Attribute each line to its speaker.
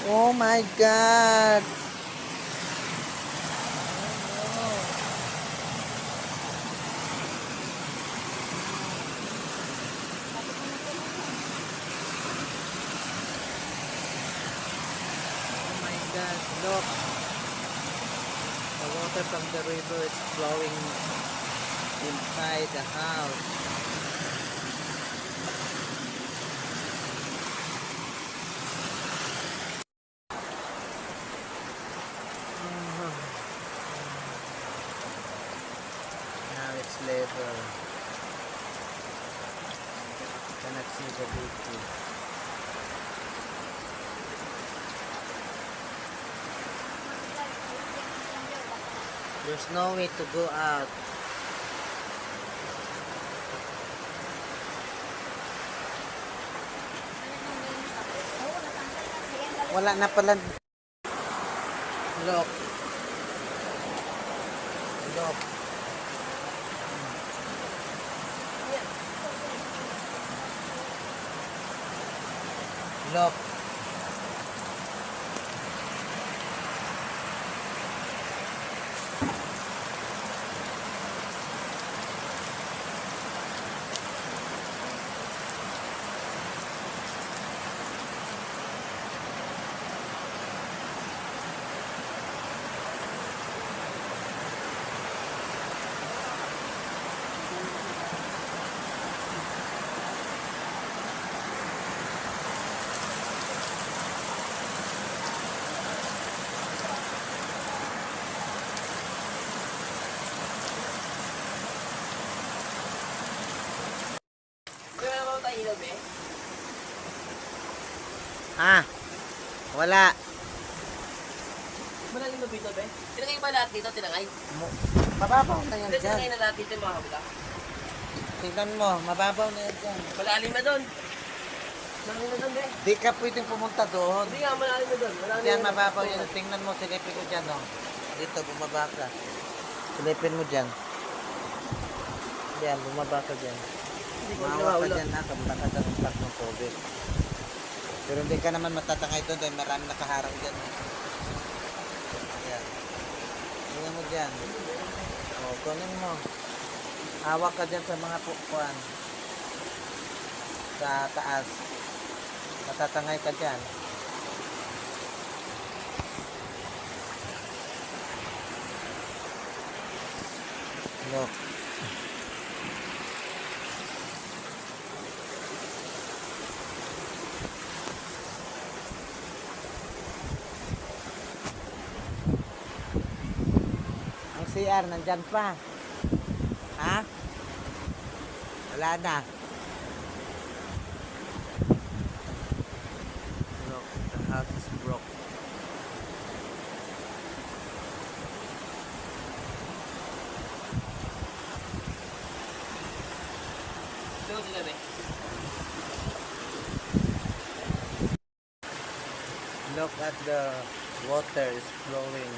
Speaker 1: Oh my God! Oh my God, look! The water from the river is flowing inside the house. Now it's level. Cannot see the beauty. There's no way to go out. Wala na pala. Look. Look. Look. Ah, wala.
Speaker 2: Malalim ba dito, be? Tinangay ba lahat dito? Tinangay?
Speaker 1: Mababaw na yan dyan.
Speaker 2: Tinangay na lahat dito yung mga kabila?
Speaker 1: Tingnan mo, mababaw na yan dyan.
Speaker 2: Malalim na doon. Malalim na doon, be.
Speaker 1: Di ka pwedeng pumunta doon.
Speaker 2: Hindi nga, malalim na doon.
Speaker 1: Yan, mababaw yan. Tingnan mo, silipin ko dyan, oh. Dito, bumaba ka. Silipin mo dyan. Yan, bumaba ka dyan. Mahawa ka dyan, ha. Kabulakad ang impact ng tubig. Pero hindi ka naman matatangay doon dahil marami nakaharang dyan. Ayan. Tingnan mo dyan. O, kunin mo. Hawak ka dyan sa mga pupuan. Sa taas. Matatangay ka dyan. Look. CR, nandyan pa. Ha? Wala na. Look, the house is broke.
Speaker 2: Doon sila, be.
Speaker 1: Look at the water is flowing